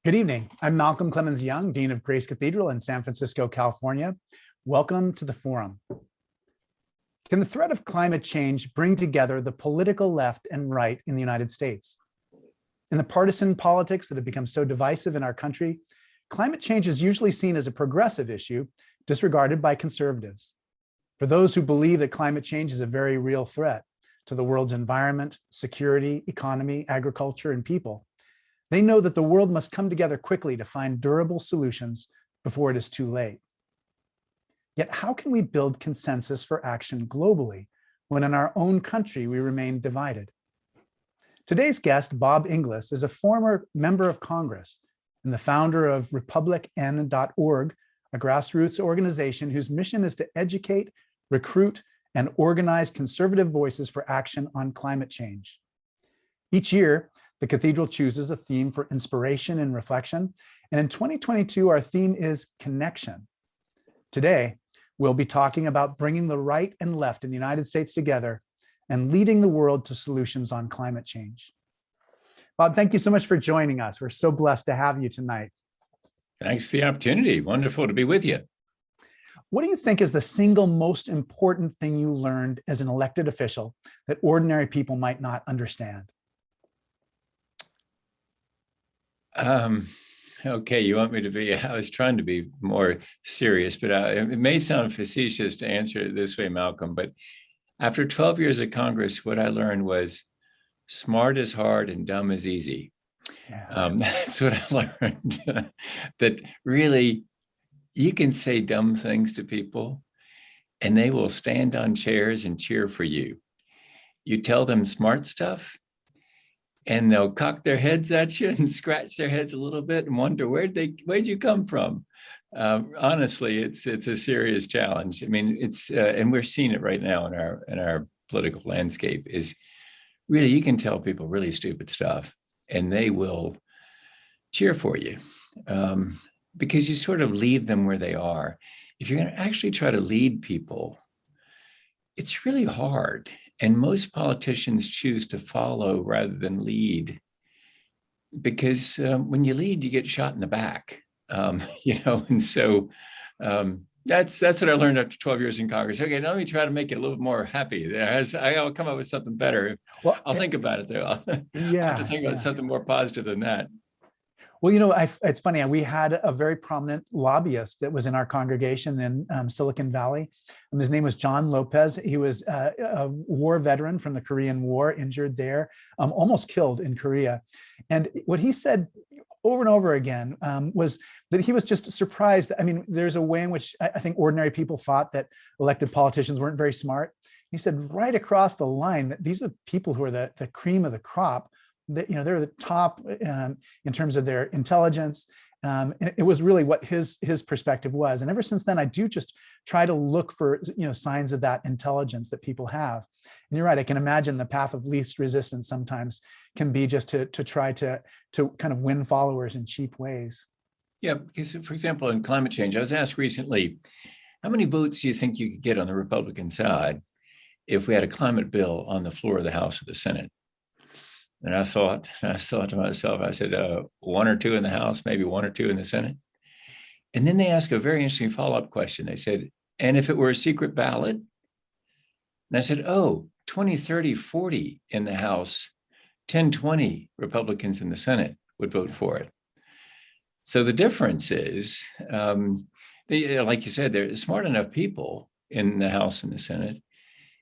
Good evening. I'm Malcolm Clemens Young, Dean of Grace Cathedral in San Francisco, California. Welcome to the forum. Can the threat of climate change bring together the political left and right in the United States? In the partisan politics that have become so divisive in our country, climate change is usually seen as a progressive issue, disregarded by conservatives. For those who believe that climate change is a very real threat to the world's environment, security, economy, agriculture, and people, they know that the world must come together quickly to find durable solutions before it is too late. Yet how can we build consensus for action globally when in our own country we remain divided? Today's guest, Bob Inglis, is a former member of Congress and the founder of republicn.org, a grassroots organization whose mission is to educate, recruit, and organize conservative voices for action on climate change. Each year, the Cathedral chooses a theme for inspiration and reflection. And in 2022, our theme is connection. Today, we'll be talking about bringing the right and left in the United States together and leading the world to solutions on climate change. Bob, thank you so much for joining us. We're so blessed to have you tonight. Thanks for the opportunity. Wonderful to be with you. What do you think is the single most important thing you learned as an elected official that ordinary people might not understand? Okay, you want me to be, I was trying to be more serious, but it may sound facetious to answer it this way, Malcolm, but after 12 years of Congress, what I learned was smart is hard and dumb is easy. Yeah. That's what I learned, that really you can say dumb things to people and they will stand on chairs and cheer for you. You tell them smart stuff, and they'll cock their heads at you and scratch their heads a little bit and wonder where'd you come from? Honestly, it's a serious challenge. I mean, it's and we're seeing it right now in our political landscape. Is really, you can tell people really stupid stuff, and they will cheer for you because you sort of leave them where they are. If you're going to actually try to lead people, it's really hard. And most politicians choose to follow rather than lead, because when you lead, you get shot in the back, And so that's what I learned after 12 years in Congress. Okay, now let me try to make it a little more happy. I'll come up with something better. Well, I'll think about it though. I'll have to think about something more positive than that. Well, it's funny. We had a very prominent lobbyist that was in our congregation in Silicon Valley. And his name was John Lopez. He was a war veteran from the Korean War, injured there, almost killed in Korea. And what he said over and over again was that he was just surprised. I mean, there's a way in which I think ordinary people thought that elected politicians weren't very smart. He said right across the line that these are people who are the cream of the crop. That, they're the top in terms of their intelligence. It was really what his perspective was. And ever since then, I do just try to look for signs of that intelligence that people have. And you're right. I can imagine the path of least resistance sometimes can be just to try to kind of win followers in cheap ways. Yeah, because for example, in climate change, I was asked recently, how many votes do you think you could get on the Republican side if we had a climate bill on the floor of the House or the Senate? And I thought to myself, I said, one or two in the House, maybe one or two in the Senate. And then they asked a very interesting follow-up question. They said, and if it were a secret ballot? And I said, 20, 30, 40 in the House, 10, 20 Republicans in the Senate would vote for it. So the difference is, like you said, they're smart enough people in the House and the Senate.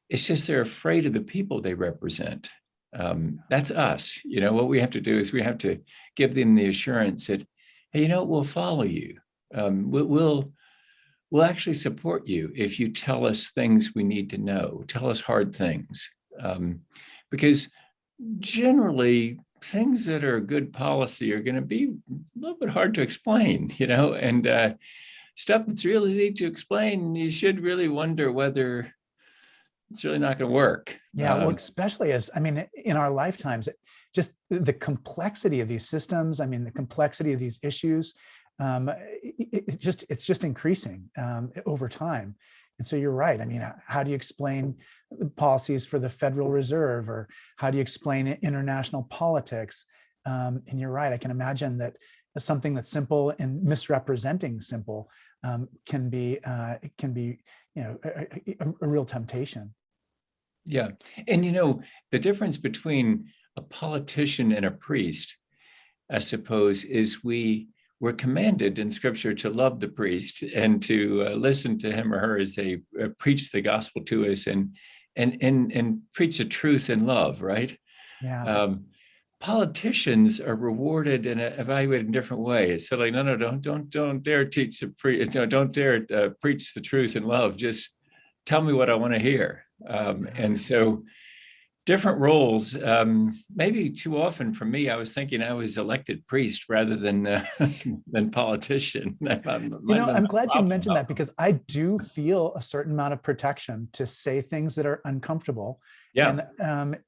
It's just they're afraid of the people they represent. That's us. What we have to do is we have to give them the assurance that, hey, we'll follow you. We'll actually support you if you tell us things we need to know, tell us hard things. Because generally things that are good policy are going to be a little bit hard to explain, and stuff that's real easy to explain, you should really wonder whether it's really not going to work. Yeah, well, especially in our lifetimes, just the complexity of these systems, the complexity of these issues, it's just increasing over time. And so you're right. How do you explain the policies for the Federal Reserve, or how do you explain international politics? And you're right. I can imagine that something that's simple and misrepresenting simple can be a real temptation. Yeah. And, the difference between a politician and a priest, I suppose, is we're commanded in scripture to love the priest and to listen to him or her as they preach the gospel to us and preach the truth in love, right? Yeah. Politicians are rewarded and evaluated in different ways. So like, no, don't dare teach don't dare preach the truth in love. Just tell me what I want to hear. And so different roles. Maybe too often for me, I was thinking I was elected priest rather than politician. I'm glad you mentioned that, because I do feel a certain amount of protection to say things that are uncomfortable. Yeah.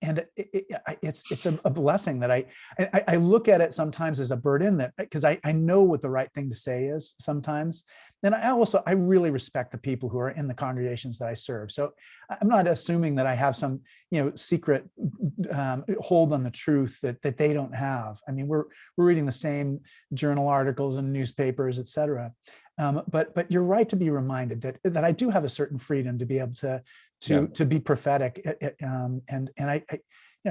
And it's a blessing that I look at it sometimes as a burden, that because I know what the right thing to say is sometimes. And I really respect the people who are in the congregations that I serve. So I'm not assuming that I have some, secret hold on the truth that they don't have. I mean, we're reading the same journal articles and newspapers, et cetera. But you're right to be reminded that I do have a certain freedom to be able to be prophetic, and I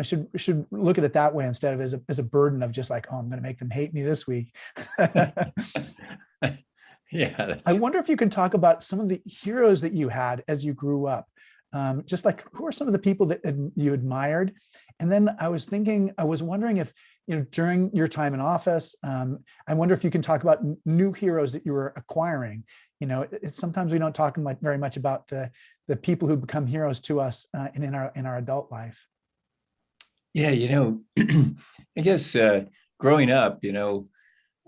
should look at it that way instead of as a burden of just like, oh, I'm going to make them hate me this week. Yeah. I wonder if you can talk about some of the heroes that you had as you grew up. Just like, who are some of the people that you admired? And then I was wondering if, during your time in office, I wonder if you can talk about new heroes that you were acquiring. It's sometimes we don't talk very much about the people who become heroes to us in our adult life. Yeah, I guess growing up,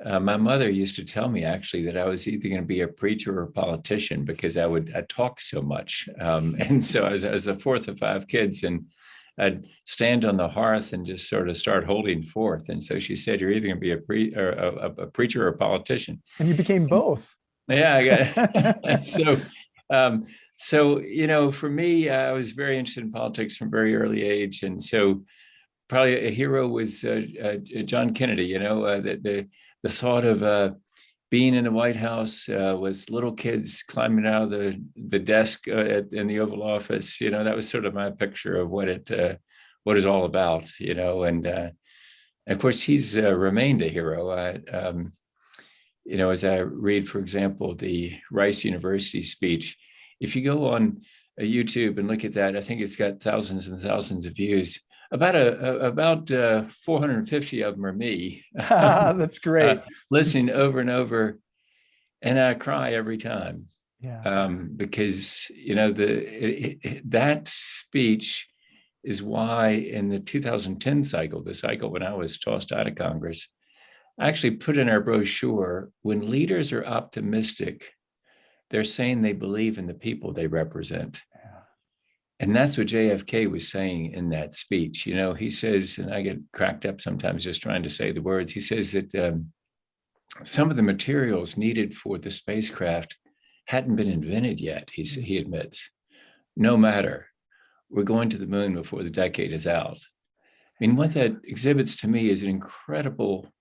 my mother used to tell me actually that I was either going to be a preacher or a politician because I talk so much. And so I was the fourth of five kids, and I'd stand on the hearth and just sort of start holding forth. And so she said, you're either going to be a preacher or a politician. And you became both. Yeah, I got it. So, for me, I was very interested in politics from a very early age. And so probably a hero was John Kennedy, the thought of being in the White House with little kids climbing out of the desk in the Oval Office, that was sort of my picture of what it's all about, and of course he's remained a hero. As I read, for example, the Rice University speech, if you go on YouTube and look at that, I think it's got thousands and thousands of views. About 450 of them are me. That's great. Listening over and over, and I cry every time. Yeah. Because that speech is why in the 2010 cycle, the cycle when I was tossed out of Congress, I actually put in our brochure, when leaders are optimistic, they're saying they believe in the people they represent. And that's what JFK was saying in that speech. He says, and I get cracked up sometimes just trying to say the words, he says that some of the materials needed for the spacecraft hadn't been invented yet, he admits. No matter, we're going to the moon before the decade is out. I mean, what that exhibits to me is an incredible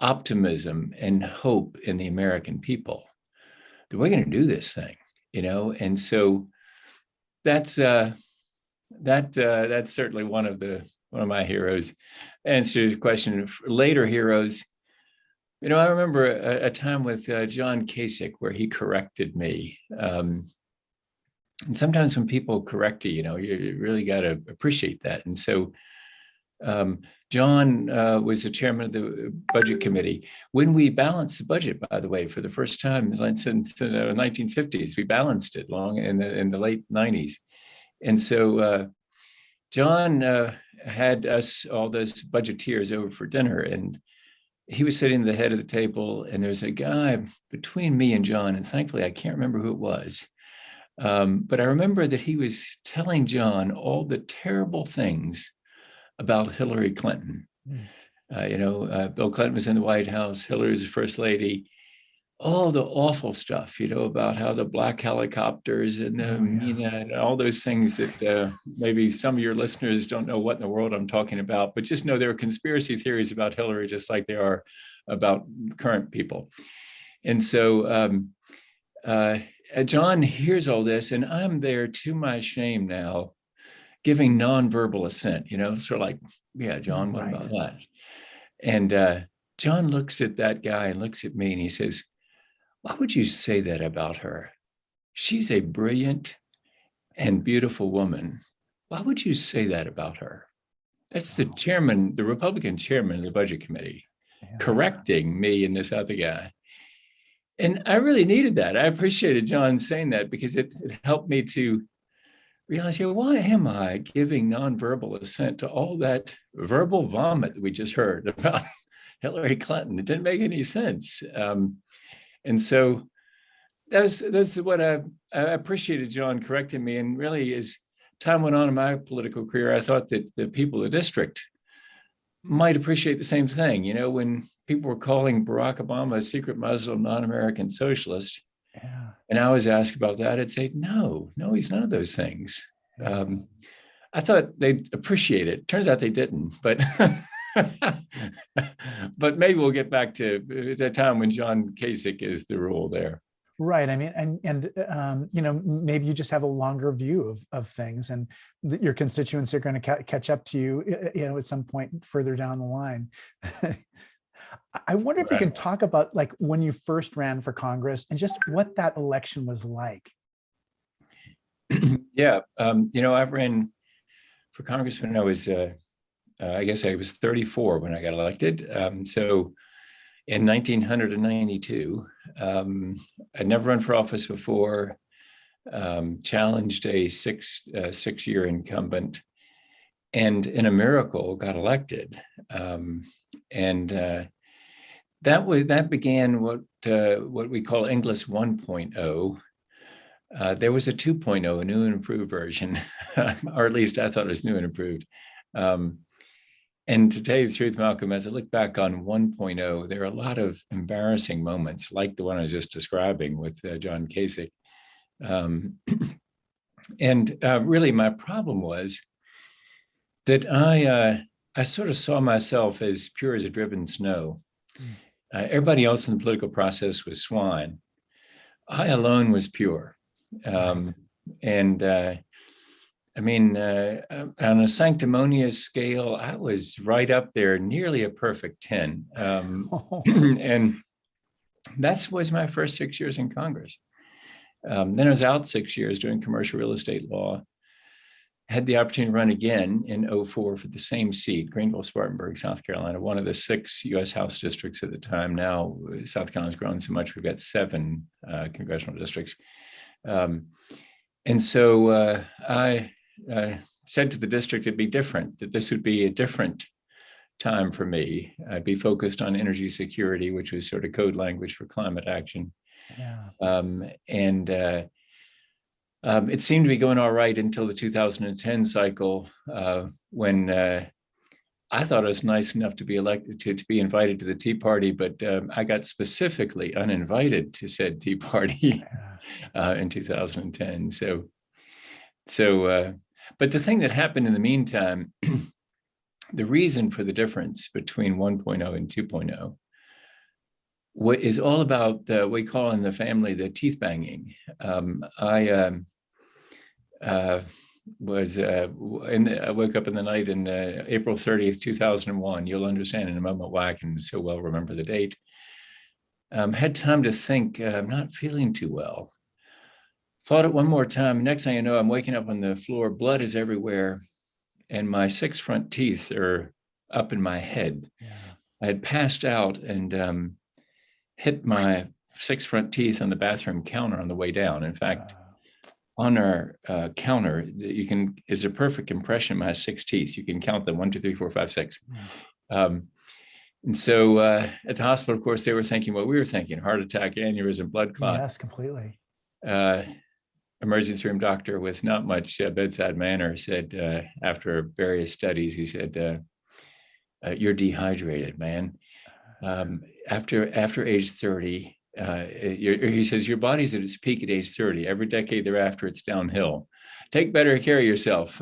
optimism and hope in the American people that we're going to do this thing, and so that's certainly one of my heroes. Answer your question. Later heroes, I remember a time with John Kasich where he corrected me. And sometimes when people correct you, you really got to appreciate that. And so John was the chairman of the budget committee. When we balanced the budget, by the way, for the first time since the 1950s, we balanced it long in the late 90s. And so John had us, all those budgeteers, over for dinner, and he was sitting at the head of the table, and there's a guy between me and John, and thankfully I can't remember who it was. But I remember that he was telling John all the terrible things about Hillary Clinton. Bill Clinton was in the White House. Hillary was the first lady. all the awful stuff, about how the black helicopters and the Mina and all those things that maybe some of your listeners don't know what in the world I'm talking about, but just know there are conspiracy theories about Hillary, just like there are about current people. And so John hears all this, and I'm there to my shame now, giving nonverbal assent, sort of like, yeah, John, what about that? And John looks at that guy and looks at me and he says, why would you say that about her? She's a brilliant and beautiful woman. Why would you say that about her? That's the chairman, the Republican chairman of the Budget Committee, correcting me and this other guy. And I really needed that. I appreciated John saying that because it helped me to realize, why am I giving nonverbal assent to all that verbal vomit that we just heard about Hillary Clinton? It didn't make any sense. And so that's what I appreciated John correcting me. And really, as time went on in my political career, I thought that the people of the district might appreciate the same thing. When people were calling Barack Obama a secret Muslim, non-American socialist, and I was asked about that, I'd say, no, he's none of those things. I thought they'd appreciate it. Turns out they didn't, but but maybe we'll get back to the time when John Kasich is the rule there. Right. I mean, and maybe you just have a longer view of things, and your constituents are going to catch up to you, at some point further down the line. I wonder if you can talk about like when you first ran for Congress and just what that election was like. Yeah. I ran for Congress when I was, I guess I was 34 when I got elected. So in 1992, I'd never run for office before, challenged a six-year incumbent, and in a miracle got elected. That began what we call Inglis 1.0. There was a 2.0, a new and improved version, or at least I thought it was new and improved. And to tell you the truth, Malcolm, as I look back on 1.0, there are a lot of embarrassing moments like the one I was just describing with John Kasich. Really my problem was that I sort of saw myself as pure as a driven snow. Everybody else in the political process was swine. I alone was pure. On a sanctimonious scale, I was right up there, nearly a perfect 10. And that was my first 6 years in Congress. Then I was out 6 years doing commercial real estate law. Had the opportunity to run again in 2004 for the same seat, Greenville-Spartanburg, South Carolina, one of the 6 U.S. House districts at the time. Now, South Carolina's grown so much, we've got 7 congressional districts. And so I said to the district it'd be different, that this would be a different time for me. I'd be focused on energy security, which was sort of code language for climate action. It seemed to be going all right until the 2010 cycle, when I thought I was nice enough to be elected to be invited to the Tea Party, but I got specifically uninvited to said Tea Party in 2010. But the thing that happened in the meantime, the reason for the difference between 1.0 and 2.0, what is all about what we call in the family the teeth banging. I woke up in the night in April 30th, 2001. You'll understand in a moment why I can so well remember the date. Had time to think, I'm not feeling too well. Thought it one more time. Next thing I know, I'm waking up on the floor, blood is everywhere, and my 6 front teeth are up in my head. I had passed out and hit my 6 front teeth on the bathroom counter on the way down. In fact, on our counter, is a perfect impression of my 6 teeth. You can count them 1, 2, 3, 4, 5, 6. And so at the hospital, of course, they were thinking what we were thinking: heart attack, aneurysm, blood clot. Yes, completely. Emergency room doctor with not much bedside manner said, after various studies, he said, "You're dehydrated, man. After age 30, he says, your body's at its peak at age 30. Every decade thereafter, it's downhill. Take better care of yourself.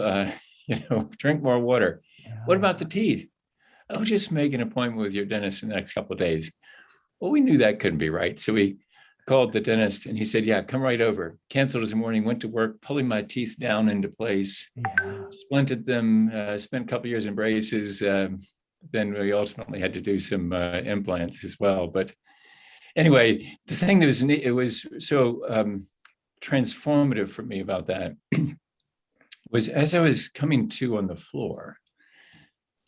Drink more water. What about the teeth? Oh, just make an appointment with your dentist in the next couple of days. Well, we knew that couldn't be right. So we called the dentist and he said, yeah, come right over. Canceled his morning, went to work, pulling my teeth down into place, splinted them, spent a couple of years in braces. Then we ultimately had to do some implants as well. But anyway, the thing that was neat, it was so transformative for me about that was as I was coming to on the floor,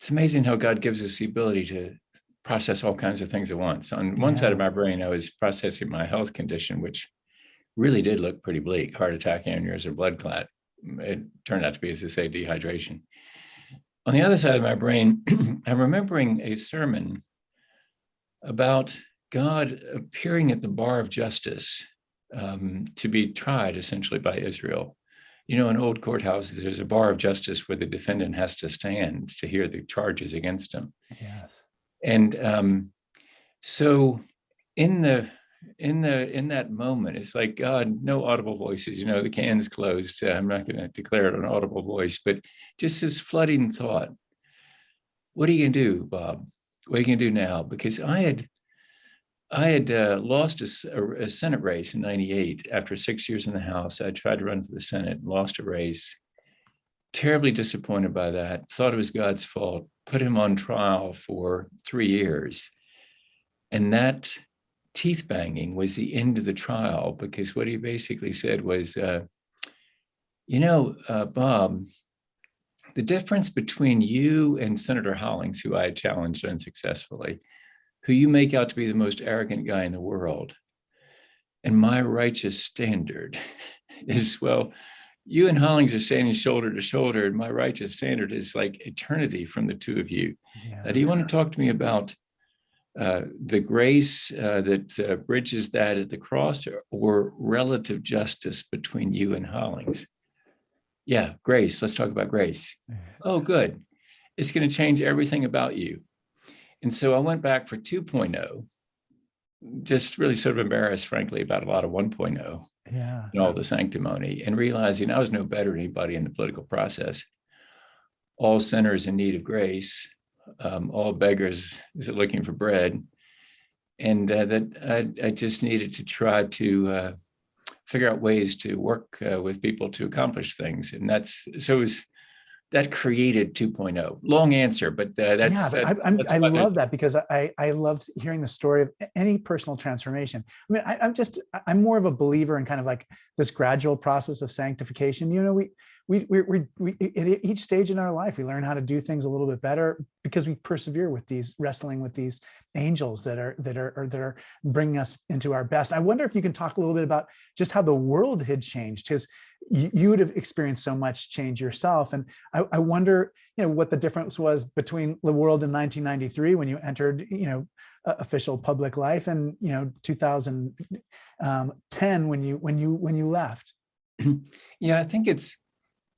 it's amazing how God gives us the ability to process all kinds of things at once. On one side of my brain, I was processing my health condition, which really did look pretty bleak: heart attack, aneurysm, blood clot. It turned out to be, as I say, dehydration. On the other side of my brain, I'm remembering a sermon about God appearing at the bar of justice to be tried essentially by Israel. In old courthouses, there's a bar of justice where the defendant has to stand to hear the charges against him. Yes. And so in that moment, it's like, God, no audible voices, the can's closed. I'm not going to declare it an audible voice, but just this flooding thought. What are you going to do, Bob? What are you going to do now? Because I had lost a Senate race in 98 after 6 years in the House. I tried to run for the Senate, lost a race. Terribly disappointed by that. Thought it was God's fault. Put him on trial for 3 years. And that teeth banging was the end of the trial, because what he basically said was, Bob, the difference between you and Senator Hollings, who I had challenged unsuccessfully, who you make out to be the most arrogant guy in the world, and my righteous standard is, well, you and Hollings are standing shoulder to shoulder, and my righteous standard is like eternity from the two of you. Yeah. Do you want to talk to me about the grace that bridges that at the cross, or relative justice between you and Hollings? Yeah, grace. Let's talk about grace. Oh, good. It's going to change everything about you. And so I went back for 2.0, just really sort of embarrassed, frankly, about a lot of 1.0 and all the sanctimony, and realizing I was no better than anybody in the political process. All sinners in need of grace, all beggars looking for bread. And that I just needed to try to figure out ways to work with people to accomplish things. And that created 2.0. Long answer, but I love that, because I loved hearing the story of any personal transformation. I mean, I'm more of a believer in kind of like this gradual process of sanctification. We at each stage in our life, we learn how to do things a little bit better because we persevere with wrestling with these angels that are bringing us into our best. I wonder if you can talk a little bit about just how the world had changed, because you would have experienced so much change yourself. And I wonder, what the difference was between the world in 1993 when you entered, official public life, and 2010 when you left. Yeah, I think it's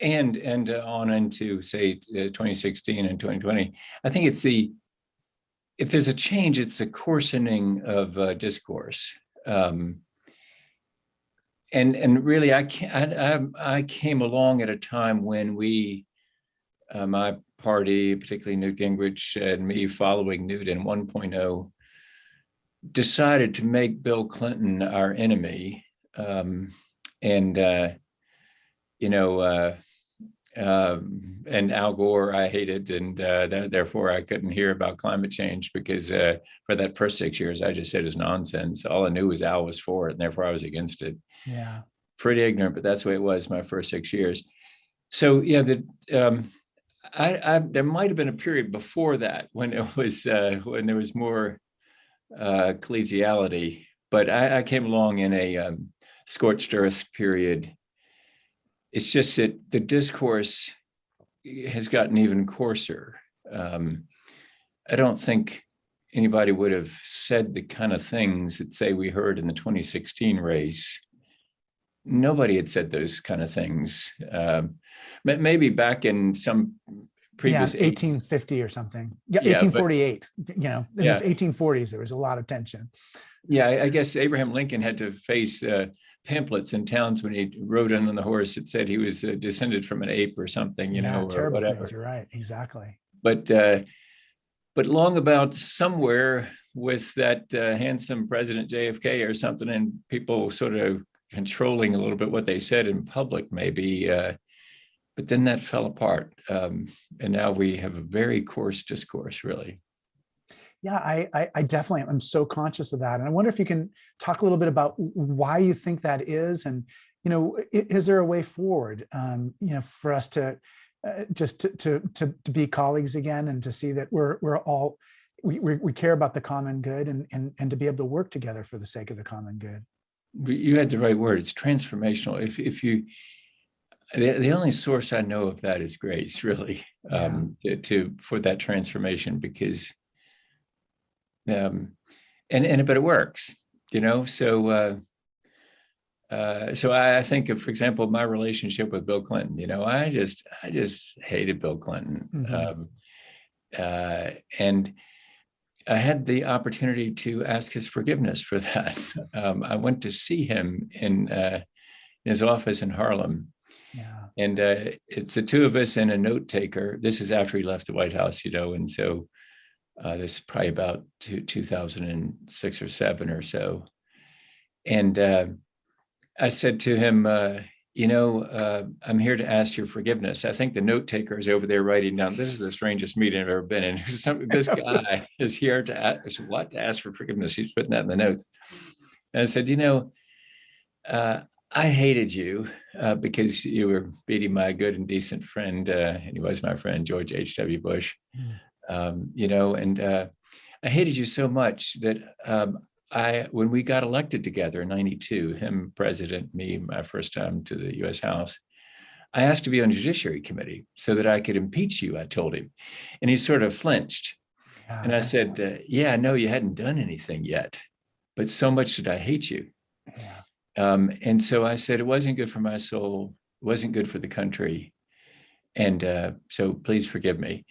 and on into say 2016 and 2020. I think it's if there's a change, it's a coarsening of discourse. And really, I came along at a time when my party, particularly Newt Gingrich and me following Newt in 1.0, decided to make Bill Clinton our enemy. And Al Gore I hated, and therefore I couldn't hear about climate change, because for that first 6 years I just said it was nonsense. All I knew was Al was for it, and therefore I was against it. Yeah, pretty ignorant, but that's the way it was my first 6 years. So yeah, there might have been a period before that when it was when there was more collegiality, but I came along in a scorched earth period. It's just that the discourse has gotten even coarser. I don't think anybody would have said the kind of things that, say, we heard in the 2016 race. Nobody had said those kind of things. Maybe back in some previous 1850 or something. Yeah, 1848. In the 1840s, there was a lot of tension. Yeah, I guess Abraham Lincoln had to face pamphlets in towns when he rode in on the horse that said he was descended from an ape or something, Yeah, or terrible things. whatever. You're right. Exactly. But long about somewhere with that handsome President JFK or something, and people sort of controlling a little bit what they said in public, maybe. But then that fell apart, and now we have a very coarse discourse, really. Yeah, I definitely am so conscious of that. And I wonder if you can talk a little bit about why you think that is. And, is there a way forward, for us to just to be colleagues again and to see that we're all, we care about the common good and to be able to work together for the sake of the common good. You had the right word. It's transformational. If you, the only source I know of that is grace, really, for that transformation, because but it works, so I think of, for example, my relationship with Bill Clinton. I just hated Bill Clinton. And I had the opportunity to ask his forgiveness for that. I went to see him in his office in Harlem. Yeah. And it's the two of us and a note taker. This is after he left the White House, and so this is probably about 2006 or 7 or so. And I said to him, I'm here to ask your forgiveness. I think the note taker is over there writing down, this is the strangest meeting I've ever been in. This guy is here to ask for forgiveness. He's putting that in the notes. And I said, I hated you because you were beating my good and decent friend, and he was my friend, George H.W. Bush. And I hated you so much that when we got elected together in 92, him president, me, my first time to the U.S. House, I asked to be on the Judiciary Committee so that I could impeach you, I told him. And he sort of flinched. Yeah. And I said, yeah, I know you hadn't done anything yet, but so much did I hate you. Yeah. And so I said, it wasn't good for my soul, it wasn't good for the country. And so please forgive me.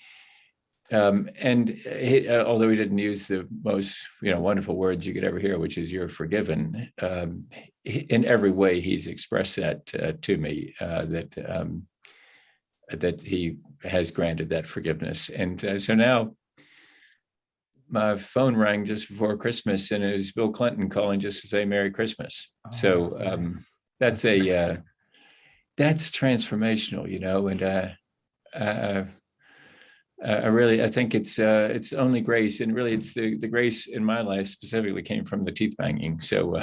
Although he didn't use the most wonderful words you could ever hear, which is "you're forgiven," in every way he's expressed that to me, that he has granted that forgiveness. And so now my phone rang just before Christmas, and it was Bill Clinton calling just to say Merry Christmas. Oh, so that's nice. That's transformational, and I think it's only grace, and really it's the grace in my life specifically came from the teeth banging. So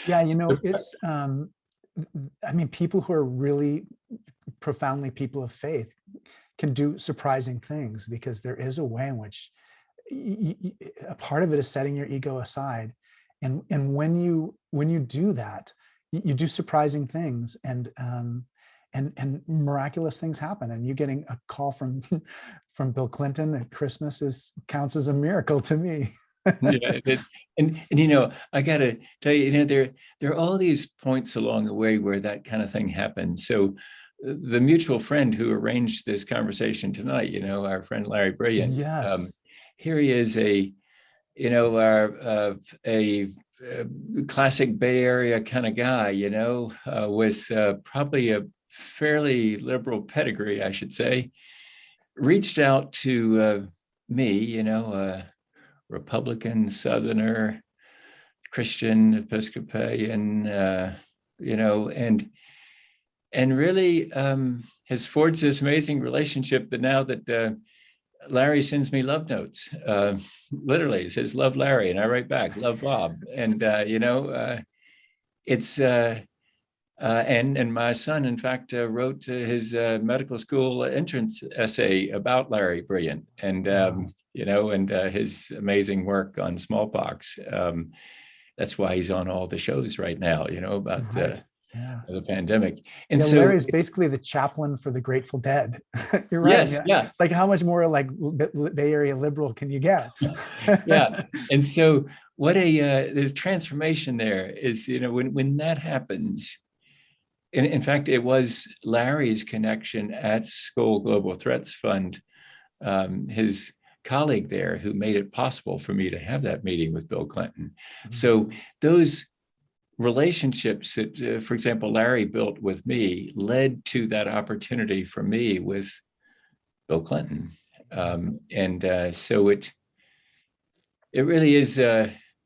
yeah, it's people who are really profoundly people of faith can do surprising things, because there is a way in which a part of it is setting your ego aside, and when you do that, you do surprising things, and miraculous things happen. And you getting a call from Bill Clinton at Christmas counts as a miracle to me. Yeah, and I gotta tell you, there are all these points along the way where that kind of thing happens. So the mutual friend who arranged this conversation tonight, our friend Larry Brilliant. Yes. Here he is, a classic Bay Area kind of guy, with probably a fairly liberal pedigree, I should say, reached out to me, a Republican Southerner, Christian Episcopalian, and really has forged this amazing relationship that now that Larry sends me love notes, literally, it says "Love Larry," and I write back "Love Bob," and it's and my son, in fact, wrote his medical school entrance essay about Larry Brilliant, and and his amazing work on smallpox. That's why he's on all the shows right now, about right. the pandemic. And so Larry's basically the chaplain for the Grateful Dead. You're right. Yes, yeah. It's like, how much more like Bay Area liberal can you get? Yeah. And so what the transformation there is, when that happens. In fact, it was Larry's connection at Skoll Global Threats Fund, his colleague there who made it possible for me to have that meeting with Bill Clinton. Mhm. So those relationships that, for example, Larry built with me led to that opportunity for me with Bill Clinton. So it really is,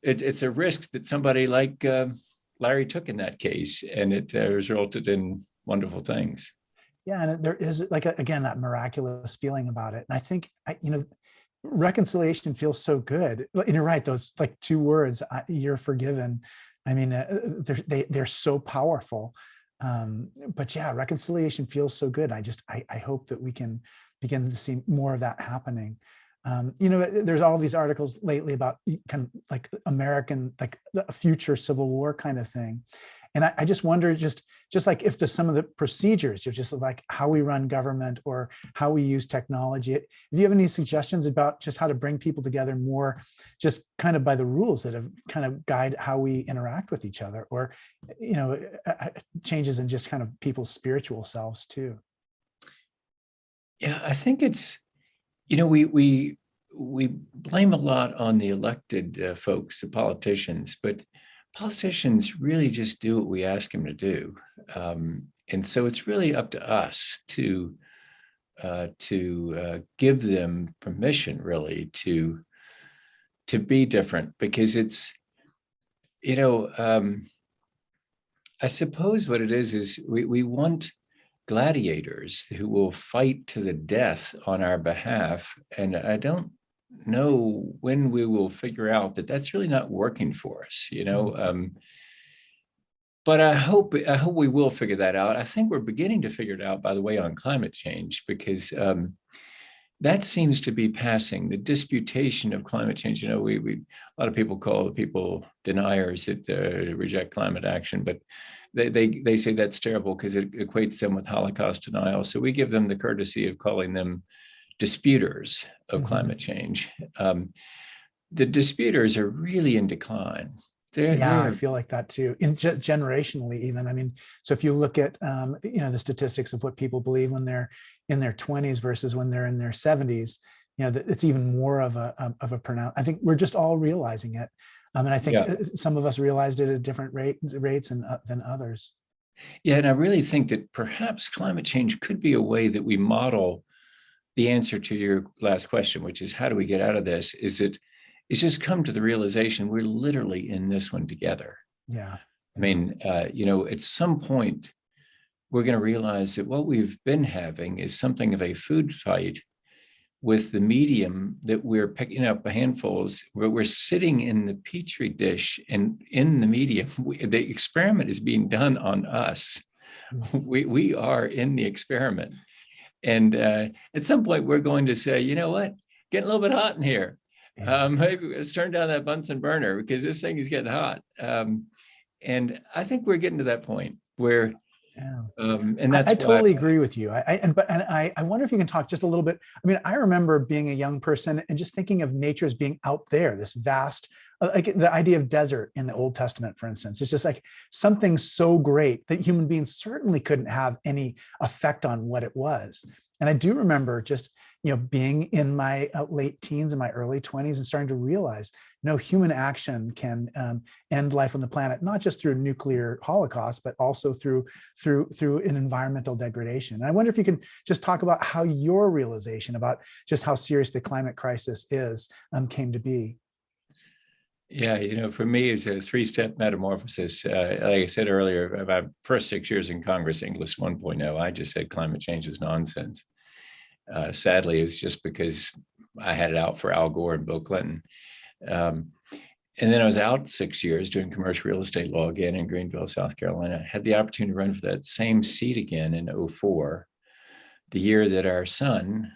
it's a risk that somebody like Larry took in that case, and it resulted in wonderful things. Yeah, and there is like again that miraculous feeling about it, and I think reconciliation feels so good. And you're right; those like two words, "You're forgiven." I mean, they're so powerful. But yeah, reconciliation feels so good. I hope that we can begin to see more of that happening. There's all these articles lately about kind of like American, like the future civil war kind of thing. And I just wonder, just like if there's some of the procedures, just like how we run government or how we use technology. If you have any suggestions about just how to bring people together more, just kind of by the rules that have kind of guide how we interact with each other, or changes in just kind of people's spiritual selves too. Yeah, I think it's, we blame a lot on the elected folks, the politicians, but politicians really just do what we ask them to do. And so it's really up to us to give them permission really to be different, because it's, I suppose what it is we want gladiators who will fight to the death on our behalf. And I don't know when we will figure out that that's really not working for us, but I hope we will figure that out. I think we're beginning to figure it out, by the way, on climate change, because that seems to be passing. The disputation of climate change. A lot of people call people deniers that reject climate action, but they say that's terrible because it equates them with Holocaust denial. So we give them the courtesy of calling them disputers of climate change. The disputers are really in decline. I feel like that too, generationally even. I mean, so if you look at the statistics of what people believe when they're in their 20s versus when they're in their 70s, it's even more of a pronounce. I think we're just all realizing it, and I think some of us realized it at different rates than others. Yeah, and I really think that perhaps climate change could be a way that we model the answer to your last question, which is how do we get out of this? It's just come to the realization we're literally in this one together. Yeah. I mean, at some point, we're going to realize that what we've been having is something of a food fight with the medium that we're picking up handfuls, where we're sitting in the petri dish, and in the medium, the experiment is being done on us. We are in the experiment. And at some point, we're going to say, you know what, getting a little bit hot in here. Maybe let's turn down that Bunsen burner because this thing is getting hot. And I think we're getting to that point where, and that's I totally agree with you. I wonder if you can talk just a little bit. I mean, I remember being a young person and just thinking of nature as being out there, this vast, like the idea of desert in the Old Testament, for instance. It's just like something so great that human beings certainly couldn't have any effect on what it was. And I do remember just, being in my late teens and my early 20s and starting to realize, no, human action can end life on the planet, not just through nuclear holocaust, but also through an environmental degradation. And I wonder if you can just talk about how your realization about just how serious the climate crisis is came to be. Yeah, for me, it's a three-step metamorphosis. Like I said earlier, about first 6 years in Congress, English 1.0, I just said climate change is nonsense. Sadly, it was just because I had it out for Al Gore and Bill Clinton. And then I was out 6 years doing commercial real estate law again in Greenville, South Carolina. I had the opportunity to run for that same seat again in 2004, the year that our son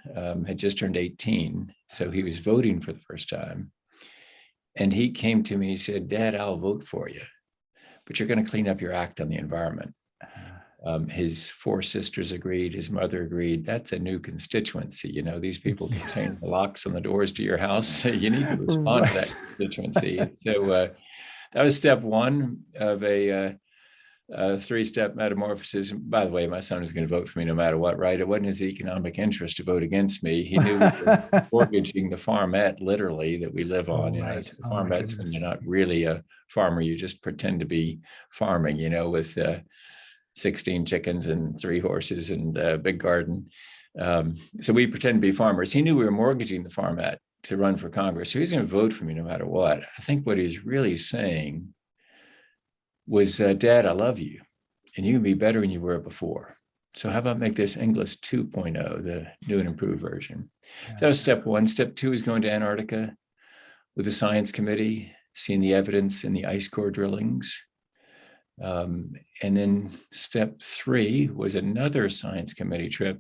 had just turned 18. So he was voting for the first time. And he came to me and he said, "Dad, I'll vote for you, but you're going to clean up your act on the environment." His four sisters agreed. His mother agreed. That's a new constituency. These people can change the locks on the doors to your house. You need to respond to that constituency. So that was step one of a three-step metamorphosis. And by the way, my son was going to vote for me no matter what, right? It wasn't his economic interest to vote against me. He knew we were mortgaging the farmette, literally, that we live on. Oh, right. Oh, my Farmette's when you're goodness. not really a farmer, you just pretend to be farming, with 16 chickens and 3 horses and a big garden. So we pretend to be farmers. He knew we were mortgaging the farmette to run for Congress. So he's going to vote for me no matter what. I think what he's really saying was, Dad, I love you, and you can be better than you were before. So how about make this English 2.0, the new and improved version? Yeah. So that was step 1. Step 2 is going to Antarctica with the science committee, seeing the evidence in the ice core drillings. And then step 3 was another science committee trip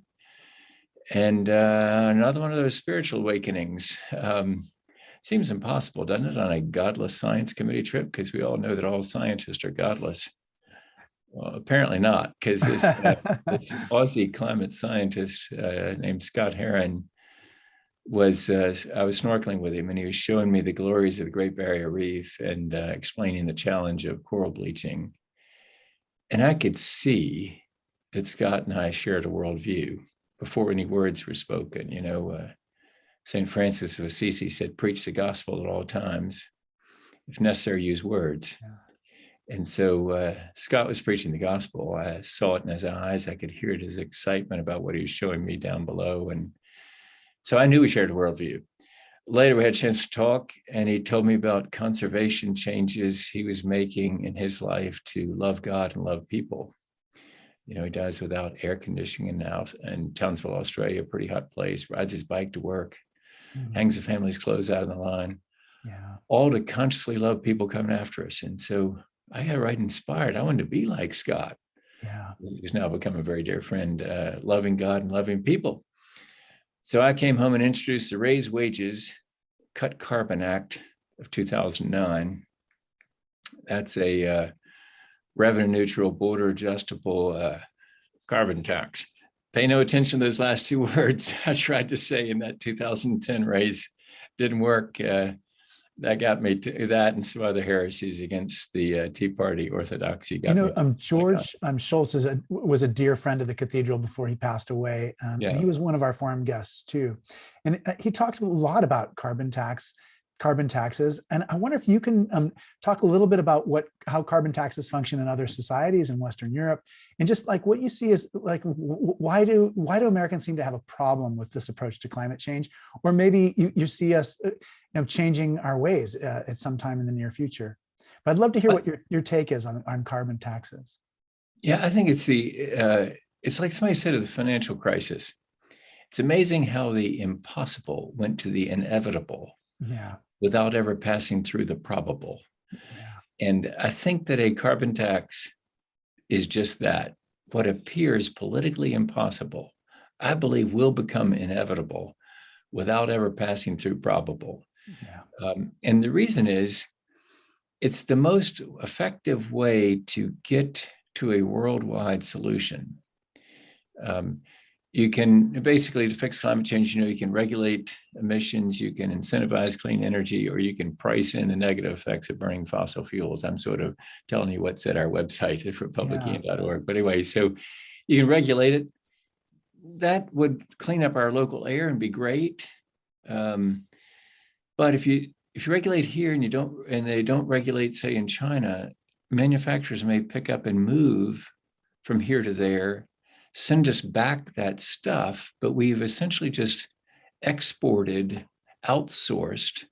and another one of those spiritual awakenings. Seems impossible, doesn't it, on a godless science committee trip? Because we all know that all scientists are godless. Well, apparently not, because this Aussie climate scientist named Scott Heron I was snorkeling with him, and he was showing me the glories of the Great Barrier Reef and explaining the challenge of coral bleaching. And I could see that Scott and I shared a worldview before any words were spoken. St. Francis of Assisi said, preach the gospel at all times. If necessary, use words. Yeah. And so Scott was preaching the gospel. I saw it in his eyes. I could hear his excitement about what he was showing me down below. And so I knew we shared a worldview. Later, we had a chance to talk, and he told me about conservation changes he was making in his life to love God and love people. He dies without air conditioning now in Townsville, Australia, a pretty hot place, rides his bike to work, hangs the family's clothes out on the line, all to consciously love people coming after us. And so I got right inspired. I wanted to be like Scott, who's now become a very dear friend, loving God and loving people. So I came home and introduced the Raise Wages, Cut Carbon Act of 2009. That's a revenue neutral, border adjustable carbon tax. Pay no attention to those last 2 words I tried to say in that 2010 raise. Didn't work. That got me to that and some other heresies against the Tea Party orthodoxy. George Schultz was a dear friend of the cathedral before he passed away. And he was one of our forum guests too. And he talked a lot about carbon taxes. And I wonder if you can talk a little bit about how carbon taxes function in other societies in Western Europe, and just like what you see is like, why do Americans seem to have a problem with this approach to climate change? Or maybe you see us changing our ways at some time in the near future. But I'd love to hear what your take is on carbon taxes. Yeah, I think it's like somebody said of the financial crisis. It's amazing how the impossible went to the inevitable. Yeah. Without ever passing through the probable. Yeah. And I think that a carbon tax is just that. What appears politically impossible, I believe, will become inevitable without ever passing through probable. Yeah. And the reason is, it's the most effective way to get to a worldwide solution. You can basically, to fix climate change, you can regulate emissions, you can incentivize clean energy, or you can price in the negative effects of burning fossil fuels. I'm sort of telling you what's at our website at republican.org. But anyway, so you can regulate it. That would clean up our local air and be great. But if you regulate here and they don't regulate, say, in China, manufacturers may pick up and move from here to there, send us back that stuff, but we've essentially just exported, outsourced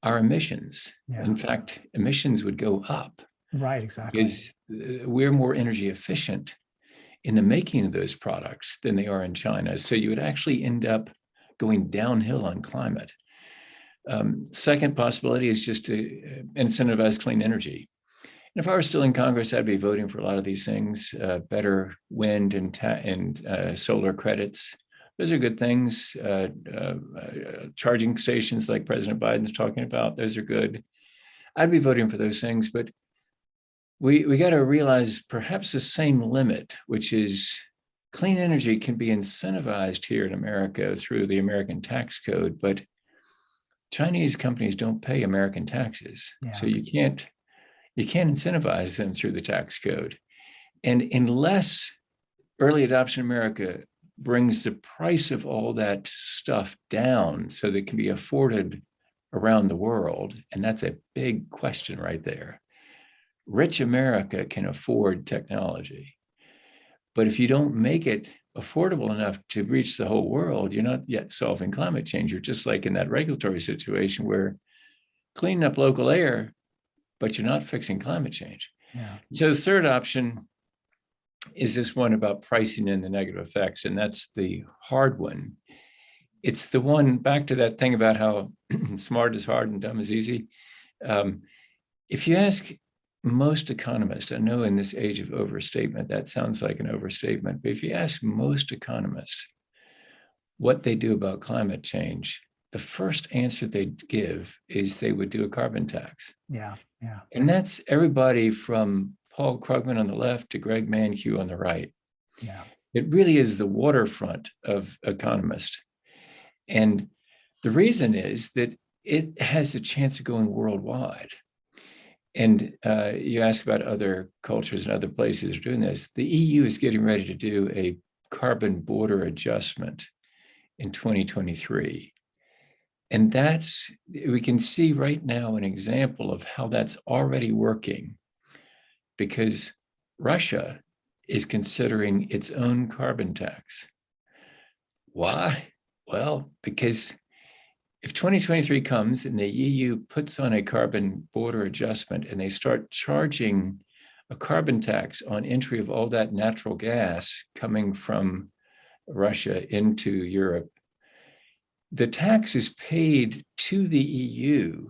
our emissions. Yeah. In fact, emissions would go up. Right, exactly. Because we're more energy efficient in the making of those products than they are in China. So you would actually end up going downhill on climate. Second possibility is just to incentivize clean energy. And if I were still in Congress, I'd be voting for a lot of these things, better wind and solar credits. Those are good things. Charging stations like President Biden's talking about, those are good. I'd be voting for those things, but we got to realize perhaps the same limit, which is clean energy can be incentivized here in America through the American tax code, but Chinese companies don't pay American taxes. Yeah. So you can't incentivize them through the tax code. And unless early adoption America brings the price of all that stuff down so that it can be afforded around the world, and that's a big question right there. Rich America can afford technology, but if you don't make it affordable enough to reach the whole world, you're not yet solving climate change. You're just like in that regulatory situation where cleaning up local air, but you're not fixing climate change. Yeah. So the third option is this one about pricing in the negative effects, and that's the hard one. It's the one, back to that thing about how smart is hard and dumb is easy. If you ask most economists, I know in this age of overstatement, that sounds like an overstatement, but if you ask most economists what they do about climate change, the first answer they'd give is they would do a carbon tax. Yeah, yeah. And that's everybody from Paul Krugman on the left to Greg Mankiw on the right. Yeah. It really is the waterfront of economists. And the reason is that it has a chance of going worldwide. And you ask about other cultures and other places that are doing this. The EU is getting ready to do a carbon border adjustment in 2023. And that's, we can see right now an example of how that's already working, because Russia is considering its own carbon tax. Why? Well, because if 2023 comes and the EU puts on a carbon border adjustment and they start charging a carbon tax on entry of all that natural gas coming from Russia into Europe, the tax is paid to the EU.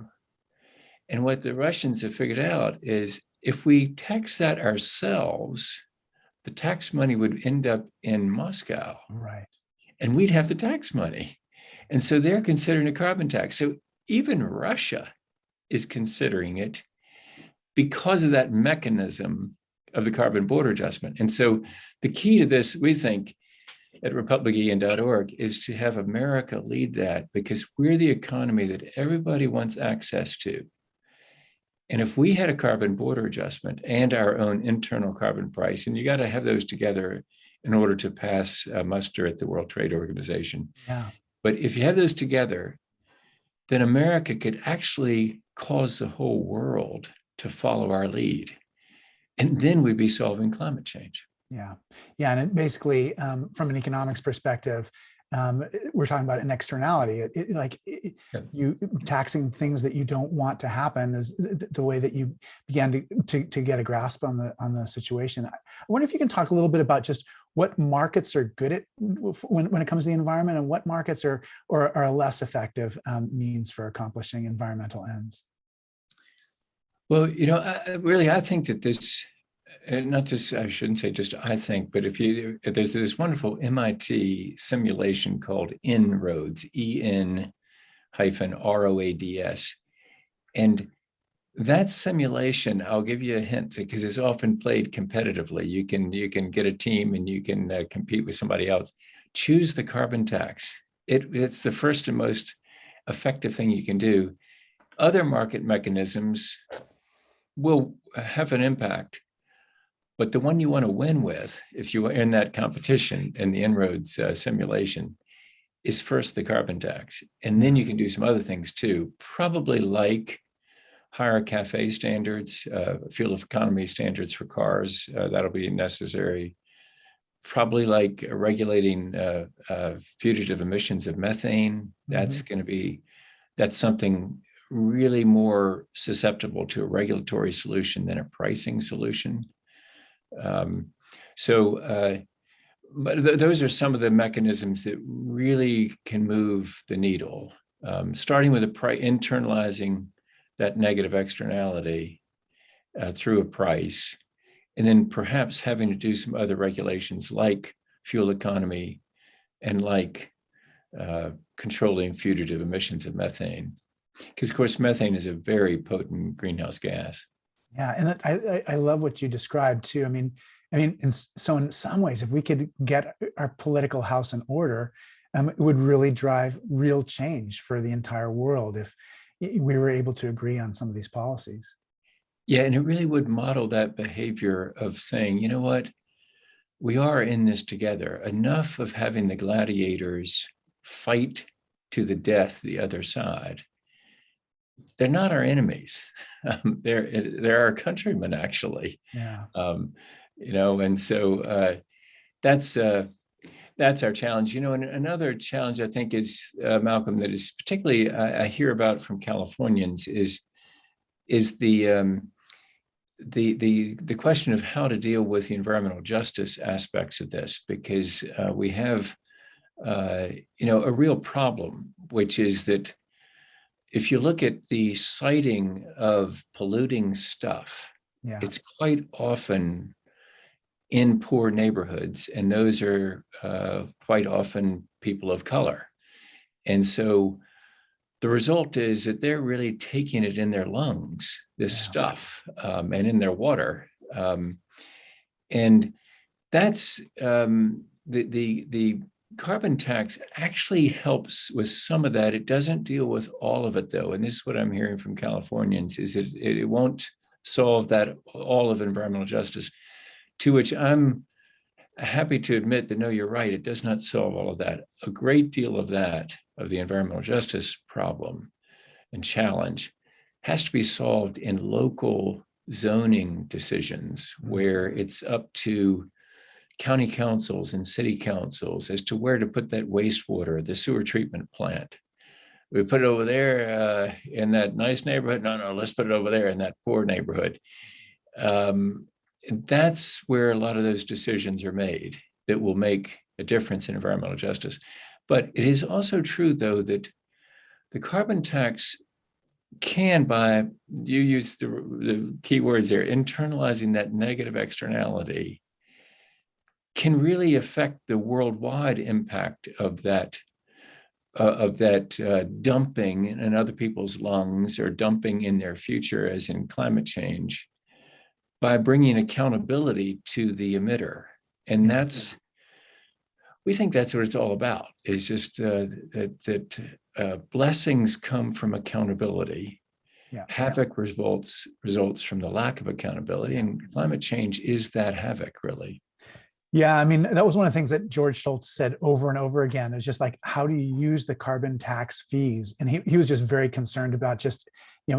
And what the Russians have figured out is if we tax that ourselves, the tax money would end up in Moscow. Right. And we'd have the tax money. And so they're considering a carbon tax. So even Russia is considering it because of that mechanism of the carbon border adjustment. And so the key to this, we think, at republican.org, is to have America lead that, because we're the economy that everybody wants access to. And if we had a carbon border adjustment and our own internal carbon price, and you got to have those together in order to pass muster at the World Trade Organization. Yeah. But if you have those together, then America could actually cause the whole world to follow our lead. And then we'd be solving climate change. Yeah. Yeah. And it basically, from an economics perspective, we're talking about an externality. You taxing things that you don't want to happen is the way that you began to get a grasp on the situation. I wonder if you can talk a little bit about just what markets are good at when it comes to the environment, and what markets are less effective means for accomplishing environmental ends. Well, I think that this, and not just, I shouldn't say just I think, but there's this wonderful MIT simulation called En-ROADS, EN-ROADS. And that simulation, I'll give you a hint, because it's often played competitively. You can get a team and you can compete with somebody else. Choose the carbon tax. It's the first and most effective thing you can do. Other market mechanisms will have an impact, but the one you want to win with, if you are in that competition in the En-ROADS simulation, is first the carbon tax. And then you can do some other things too, probably like higher CAFE standards, fuel economy standards for cars, that'll be necessary. Probably like regulating fugitive emissions of methane. That's that's something really more susceptible to a regulatory solution than a pricing solution. But those are some of the mechanisms that really can move the needle, starting with internalizing that negative externality through a price, and then perhaps having to do some other regulations like fuel economy and like controlling fugitive emissions of methane. Because of course, methane is a very potent greenhouse gas. Yeah, and I love what you described too. I mean, in some ways, if we could get our political house in order, it would really drive real change for the entire world if we were able to agree on some of these policies. Yeah, and it really would model that behavior of saying, you know what, we are in this together. Enough of having the gladiators fight to the death the other side. They're not our enemies. They're our countrymen, actually. Yeah. And so that's our challenge. And another challenge I think is Malcolm, that is particularly I hear about from Californians is the question of how to deal with the environmental justice aspects of this, because we have a real problem, which is that if you look at the siting of polluting stuff, Yeah. it's quite often in poor neighborhoods, and those are quite often people of color. And so the result is that they're really taking it in their lungs, this stuff, and in their water. And that's the carbon tax actually helps with some of that. It doesn't deal with all of it, though. And this is what I'm hearing from Californians, is that it won't solve that all of environmental justice, to which I'm happy to admit that, no, you're right. It does not solve all of that. A great deal of that, of the environmental justice problem and challenge, has to be solved in local zoning decisions, where it's up to county councils and city councils as to where to put that wastewater, the sewer treatment plant. We put it over there in that nice neighborhood. No, let's put it over there in that poor neighborhood. That's where a lot of those decisions are made that will make a difference in environmental justice. But it is also true, though, that the carbon tax can, by, you use the key words there, internalizing that negative externality, can really affect the worldwide impact of that dumping in other people's lungs, or dumping in their future, as in climate change, by bringing accountability to the emitter. And we think that's what it's all about, is just that blessings come from accountability. Havoc results from the lack of accountability, and climate change is that havoc, really. Yeah, I mean, that was one of the things that George Shultz said over and over again. It's just like, how do you use the carbon tax fees? And he was just very concerned about just,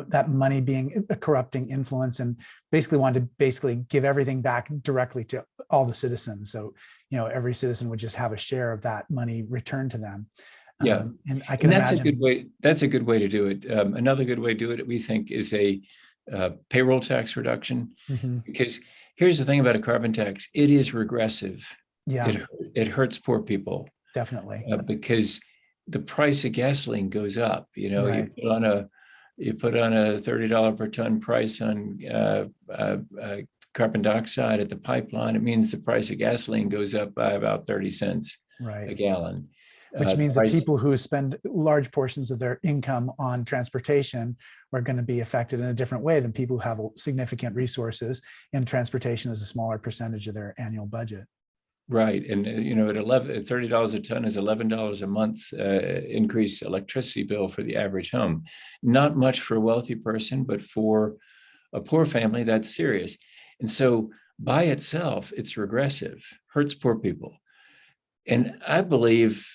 that money being a corrupting influence, and basically wanted to give everything back directly to all the citizens. So, every citizen would just have a share of that money returned to them. Yeah, and I can imagine. A good way. That's a good way to do it. Another good way to do it, we think, is a payroll tax reduction, because here's the thing about a carbon tax: it is regressive. Yeah, it hurts poor people, definitely, because the price of gasoline goes up. Right. You put on a $30 per ton price on carbon dioxide at the pipeline. It means the price of gasoline goes up by about 30 cents a gallon. Which means that people who spend large portions of their income on transportation are going to be affected in a different way than people who have significant resources, and transportation is a smaller percentage of their annual budget. Right. And, at $30 a ton is $11 a month increased electricity bill for the average home. Not much for a wealthy person, but for a poor family, that's serious. And so by itself, it's regressive, hurts poor people. And I believe,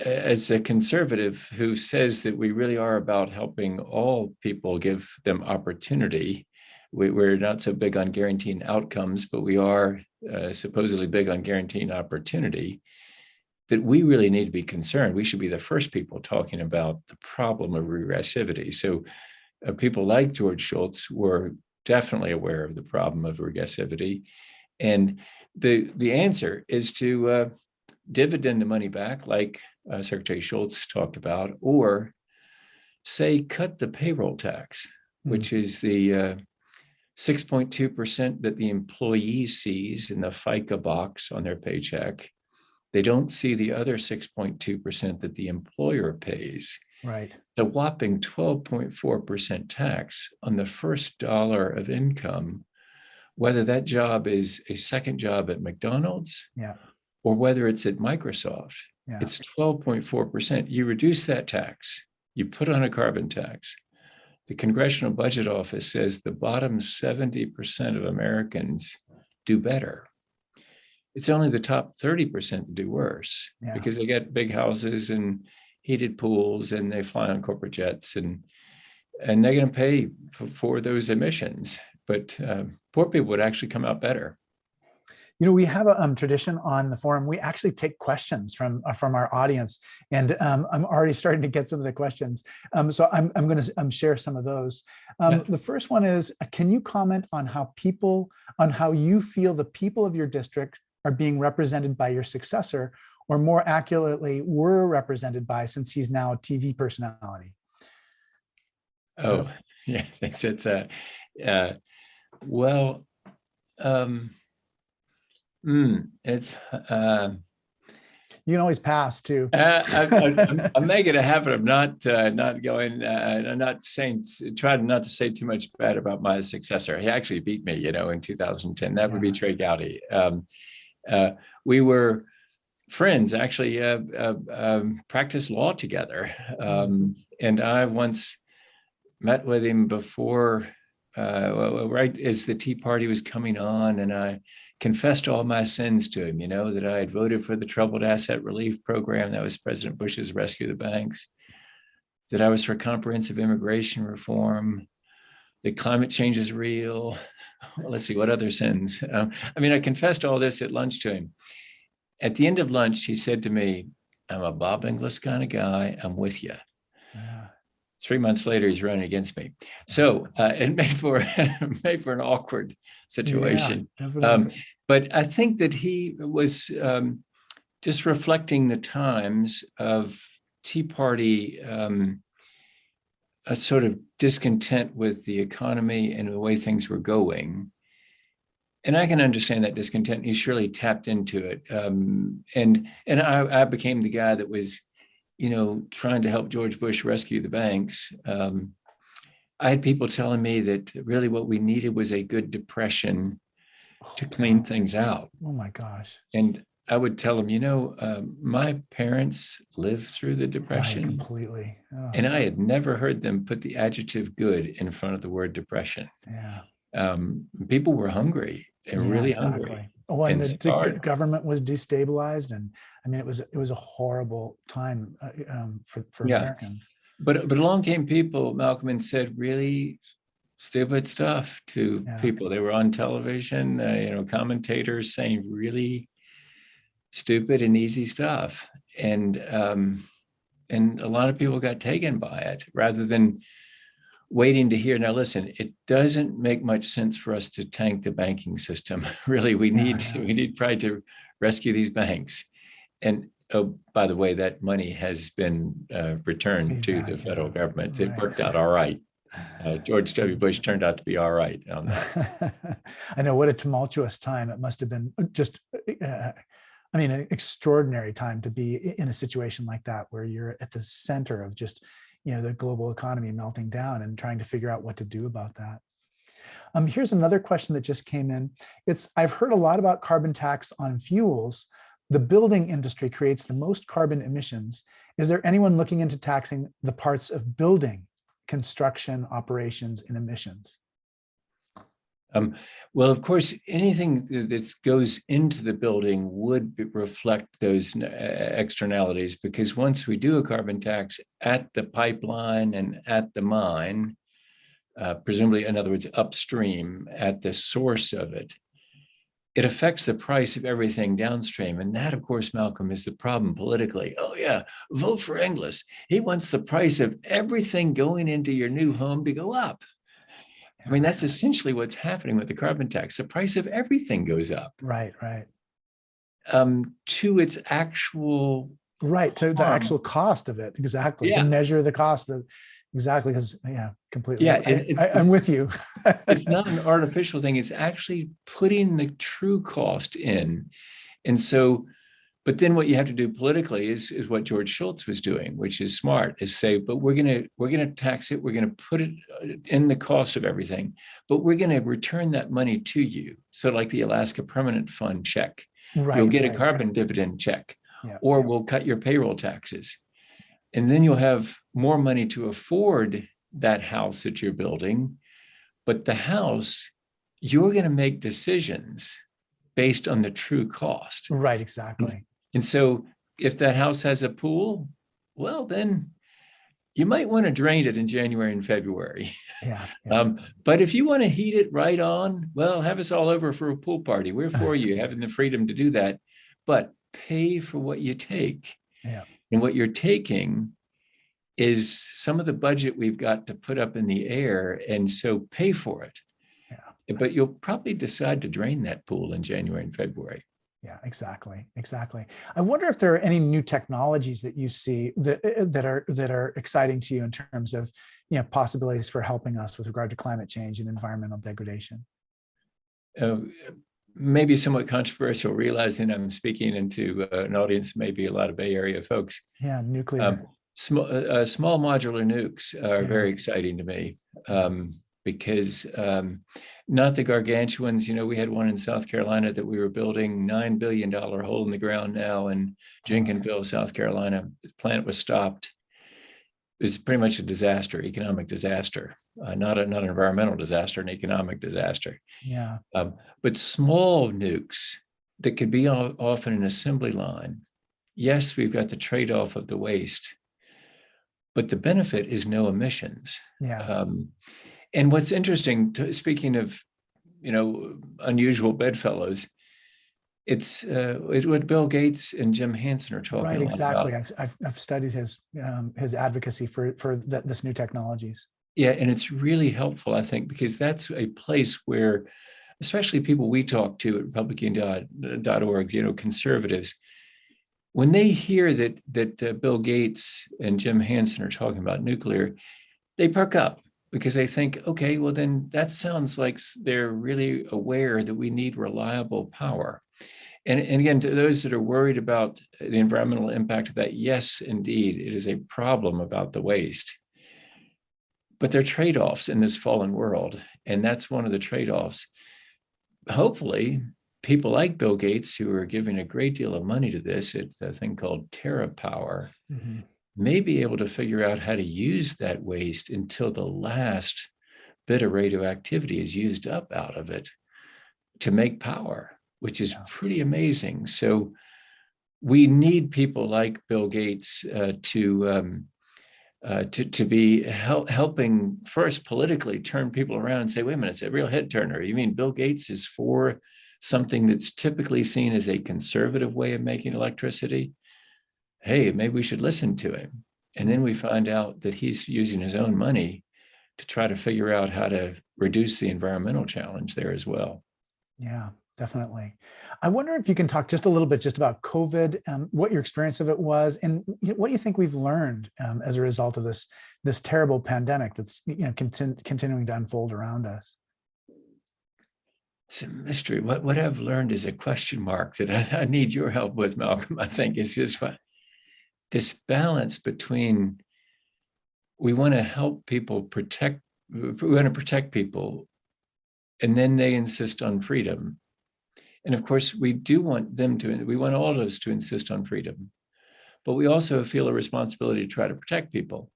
as a conservative who says that we really are about helping all people, give them opportunity, we're not so big on guaranteeing outcomes, but we are supposedly big on guaranteeing opportunity, that we really need to be concerned. We should be the first people talking about the problem of regressivity. So people like George Shultz were definitely aware of the problem of regressivity. And the answer is to dividend the money back, like Secretary Shultz talked about, or say cut the payroll tax, which is the 6.2% that the employee sees in the FICA box on their paycheck. They don't see the other 6.2% that the employer pays. Right. The whopping 12.4% tax on the first dollar of income, whether that job is a second job at McDonald's, or whether it's at Microsoft. It's 12.4%. You reduce that tax, you put on a carbon tax, the Congressional Budget Office says the bottom 70% of Americans do better. It's only the top 30% that do worse, because they get big houses and heated pools and they fly on corporate jets, and they're going to pay for those emissions. But poor people would actually come out better. We have a tradition on the forum. We actually take questions from our audience, and I'm already starting to get some of the questions. So I'm going to share some of those. The first one is, can you comment on how you feel the people of your district are being represented by your successor, or more accurately, were represented by, since he's now a TV personality? Oh, yeah, thanks. It's it's you can always pass too. I'm making a habit of not going, trying not to say too much bad about my successor. He actually beat me, in 2010. That would be Trey Gowdy. We were friends, actually, practiced law together. And I once met with him before, right as the Tea Party was coming on, and I confessed all my sins to him, that I had voted for the Troubled Asset Relief Program. That was President Bush's Rescue the Banks. That I was for comprehensive immigration reform. That climate change is real. Well, let's see, what other sins? I confessed all this at lunch to him. At the end of lunch, he said to me, "I'm a Bob Inglis kind of guy. I'm with you." Yeah. 3 months later, he's running against me. So it made for an awkward situation. Yeah, but I think that he was just reflecting the times of Tea Party, a sort of discontent with the economy and the way things were going. And I can understand that discontent. He surely tapped into it. And I became the guy that was, trying to help George Bush rescue the banks. I had people telling me that really what we needed was a good depression to clean things out. Oh my gosh. And I would tell them, my parents lived through the Depression. Right, completely. Oh. And I had never heard them put the adjective good in front of the word depression. Yeah. People were hungry and really hungry. When the government was destabilized, and it was a horrible time for Americans. But along came people, Malcolm, and said really stupid stuff to people. They were on television, commentators saying really stupid and easy stuff, and a lot of people got taken by it rather than waiting to hear. Now, listen, it doesn't make much sense for us to tank the banking system. Really, we need probably to rescue these banks. And oh, by the way, that money has been returned to the federal government. It worked out all right. George W. Bush turned out to be all right on that. I know, what a tumultuous time it must have been. Just, an extraordinary time to be in a situation like that, where you're at the center of just, the global economy melting down and trying to figure out what to do about that. Here's another question that just came in. I've heard a lot about carbon tax on fuels. The building industry creates the most carbon emissions. Is there anyone looking into taxing the parts of building, construction, operations, and emissions? Well, of course, anything that goes into the building would reflect those externalities, because once we do a carbon tax at the pipeline and at the mine, presumably, in other words, upstream at the source of it, it affects the price of everything downstream. And that, of course, Malcolm, is the problem politically. Oh, yeah, vote for Inglis. He wants the price of everything going into your new home to go up. That's essentially what's happening with the carbon tax. The price of everything goes up. Right. To its actual to the actual cost of it. Exactly. To measure the cost of exactly, because completely. Yeah, I'm with you. It's not an artificial thing. It's actually putting the true cost in. And so, but then what you have to do politically is what George Shultz was doing, which is smart, is say, but we're gonna tax it, we're gonna put it in the cost of everything, but we're gonna return that money to you. So like the Alaska Permanent Fund check, you'll get a carbon dividend check, or we'll cut your payroll taxes. And then you'll have more money to afford that house that you're building, but the house, you're going to make decisions based on the true cost. Right, exactly. And so if that house has a pool, well, then you might want to drain it in January and February. Yeah. Yeah. But if you want to heat it right on, well, have us all over for a pool party. We're for you, having the freedom to do that. But pay for what you take. Yeah. And what you're taking is some of the budget we've got to put up in the air. And so pay for it. Yeah. But you'll probably decide to drain that pool in January and February. Yeah, exactly. Exactly. I wonder if there are any new technologies that you see that are exciting to you in terms of, possibilities for helping us with regard to climate change and environmental degradation. Maybe somewhat controversial, realizing I'm speaking into an audience, maybe a lot of Bay Area folks. Yeah, nuclear. Small modular nukes are very exciting to me. Because not the gargantuans, we had one in South Carolina that we were building, $9 billion hole in the ground now in Jenkinville, South Carolina. The plant was stopped. It was pretty much a disaster, economic disaster, not an environmental disaster, an economic disaster. Yeah. But small nukes that could be off in an assembly line. Yes, we've got the trade-off of the waste, but the benefit is no emissions. Yeah. And what's interesting, speaking of, unusual bedfellows, it's what Bill Gates and Jim Hansen are talking Right, a lot exactly. about. I've studied his advocacy for this new technologies. Yeah, and it's really helpful, I think, because that's a place where, especially people we talk to at Republican.org, conservatives, when they hear that Bill Gates and Jim Hansen are talking about nuclear, they perk up. Because they think, okay, well, then that sounds like they're really aware that we need reliable power. And again, to those that are worried about the environmental impact of that, yes, indeed, it is a problem about the waste. But there are trade-offs in this fallen world. And that's one of the trade-offs. Hopefully, people like Bill Gates, who are giving a great deal of money to this, it's a thing called TerraPower, may be able to figure out how to use that waste until the last bit of radioactivity is used up out of it to make power, which is pretty amazing. So we need people like Bill Gates to be helping first politically turn people around and say, wait a minute, it's a real head turner. You mean Bill Gates is for something that's typically seen as a conservative way of making electricity? Hey, maybe we should listen to him. And then we find out that he's using his own money to try to figure out how to reduce the environmental challenge there as well. Yeah, definitely. I wonder if you can talk just a little bit just about COVID, what your experience of it was, and what do you think we've learned as a result of this terrible pandemic that's continuing to unfold around us? It's a mystery. What I've learned is a question mark that I need your help with, Malcolm. I think it's just this balance between we want to help people we want to protect people, and then they insist on freedom. And of course, we want all of us to insist on freedom, but we also feel a responsibility to try to protect people.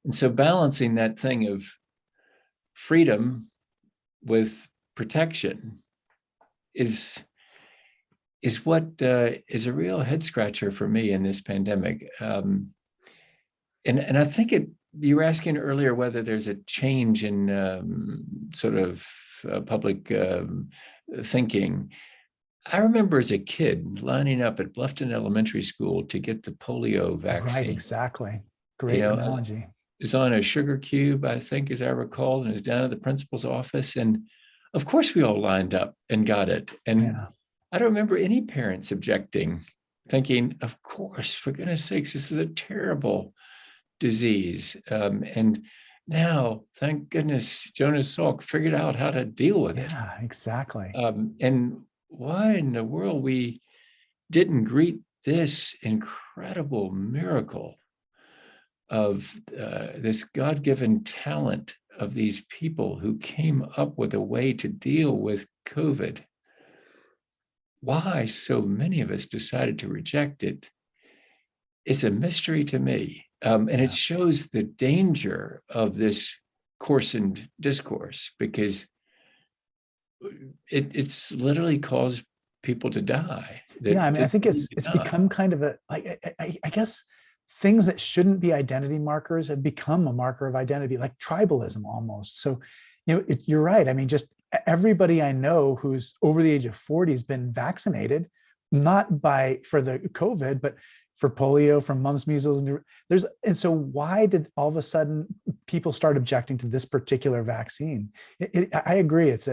And so balancing that thing of freedom with protection is what is a real head scratcher for me in this pandemic. And I think you were asking earlier whether there's a change in sort of public thinking. I remember as a kid lining up at Bluffton Elementary School to get the polio vaccine. Right, exactly. Great analogy. It was on a sugar cube, I think, as I recall, and it was down at the principal's office. And of course, we all lined up and got it. And I don't remember any parents objecting, thinking, of course, for goodness sakes, this is a terrible disease. And now, thank goodness, Jonas Salk figured out how to deal with it. Yeah, exactly. And why in the world we didn't greet this incredible miracle of this God-given talent of these people who came up with a way to deal with COVID. Why so many of us decided to reject it is a mystery to me. And it shows the danger of this coarsened discourse, because it's literally caused people to die. Yeah, I mean, I think it's become kind of a, like, I guess things that shouldn't be identity markers have become a marker of identity, like tribalism almost. So, you're right. I mean, just everybody I know who's over the age of 40 has been vaccinated, not for the COVID, but for polio, from mumps, measles, and so why did all of a sudden people start objecting to this particular vaccine? I agree. It's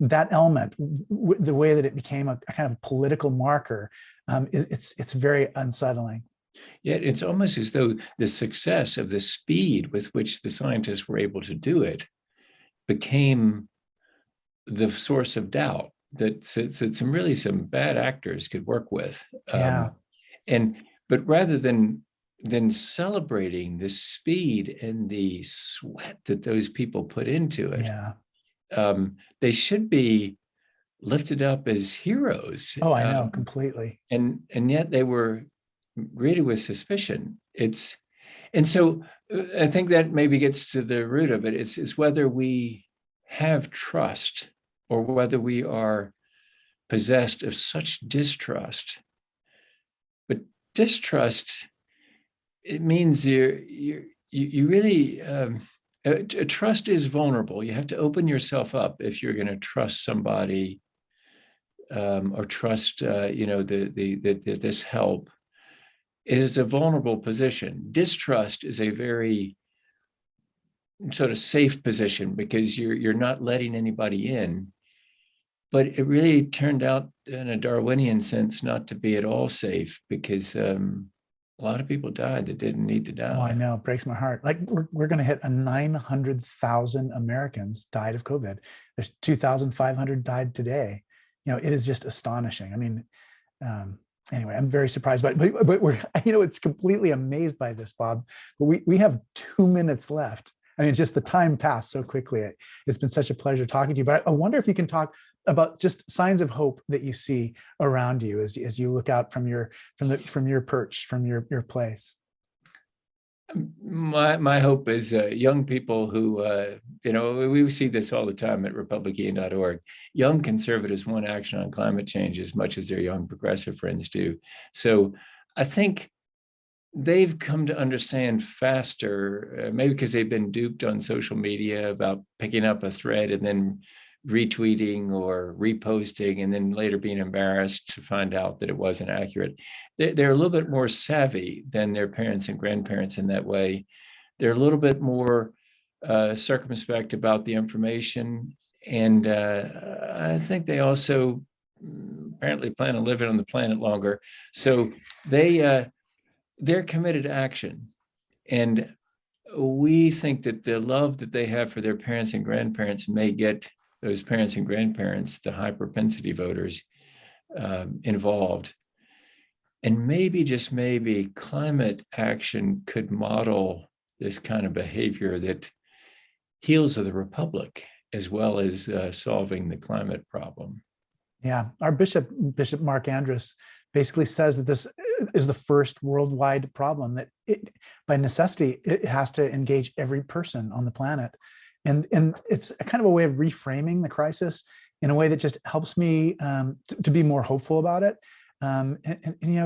that element, the way that it became a kind of political marker. It's very unsettling. Yet it's almost as though the success of the speed with which the scientists were able to do it became the source of doubt that some bad actors could work with. Yeah. But rather than celebrating the speed and the sweat that those people put into it, they should be lifted up as heroes. Oh, I know, completely. And yet they were greeted with suspicion. And so I think that maybe gets to the root of it. It's whether we have trust or whether we are possessed of such distrust. But distrust, it means you really, trust is vulnerable. You have to open yourself up if you're going to trust somebody, or trust, this help. It is a vulnerable position. Distrust is a very sort of safe position because you're not letting anybody in. But it really turned out, in a Darwinian sense, not to be at all safe, because a lot of people died that didn't need to die. Oh, I know. It breaks my heart. Like, we're going to hit 900,000 Americans died of COVID. There's 2,500 died today. It is just astonishing. I mean, anyway, I'm very surprised, but we're, it's completely amazed by this, Bob. But we have 2 minutes left. I mean, just the time passed so quickly. It's been such a pleasure talking to you. But I wonder if you can talk about just signs of hope that you see around you as you look out from your perch, from your place. My hope is young people who, we see this all the time at republican.org. Young conservatives want action on climate change as much as their young progressive friends do. So I think they've come to understand faster, maybe because they've been duped on social media about picking up a thread and then retweeting or reposting, and then later being embarrassed to find out that it wasn't accurate. They're a little bit more savvy than their parents and grandparents in that way. They're a little bit more circumspect about the information. And I think they also apparently plan on living on the planet longer. So they're committed to action. And we think that the love that they have for their parents and grandparents may get those parents and grandparents, the high propensity voters, involved. And maybe, just maybe, climate action could model this kind of behavior that heals the republic as well as solving the climate problem. Yeah, our Bishop Mark Andrus basically says that this is the first worldwide problem, that by necessity, it has to engage every person on the planet. And it's a kind of a way of reframing the crisis in a way that just helps me to be more hopeful about it. And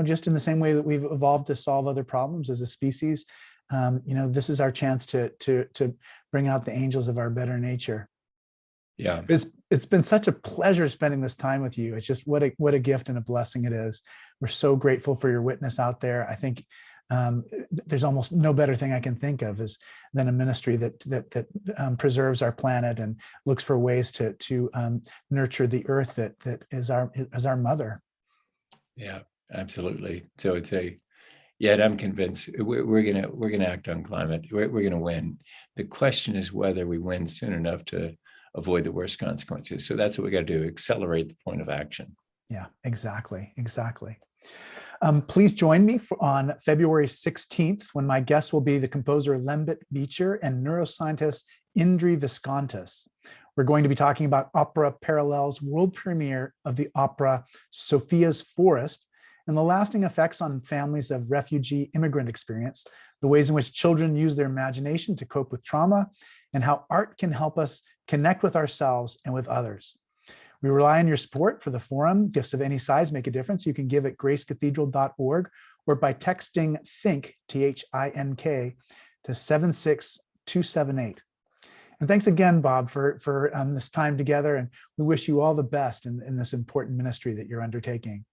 just in the same way that we've evolved to solve other problems as a species, this is our chance to bring out the angels of our better nature. Yeah, it's been such a pleasure spending this time with you. It's just what a gift and a blessing it is. We're so grateful for your witness out there. I think there's almost no better thing I can think of than a ministry that preserves our planet and looks for ways to nurture the earth that is our mother. Yeah, absolutely. So yet I'm convinced we're gonna act on climate. We're gonna win. The question is whether we win soon enough to avoid the worst consequences. So that's what we got to do: accelerate the point of action. Yeah, exactly. Please join me on February 16th, when my guest will be the composer Lembit Beecher and neuroscientist Indri Viskontas. We're going to be talking about Opera Parallel's world premiere of the opera Sophia's Forest, and the lasting effects on families of refugee immigrant experience, the ways in which children use their imagination to cope with trauma, and how art can help us connect with ourselves and with others. We rely on your support for the forum. Gifts of any size make a difference. You can give at gracecathedral.org or by texting THINK, T-H-I-N-K, to 76278. And thanks again, Bob, for this time together. And we wish you all the best in this important ministry that you're undertaking.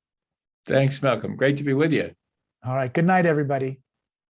Thanks, Malcolm. Great to be with you. All right. Good night, everybody.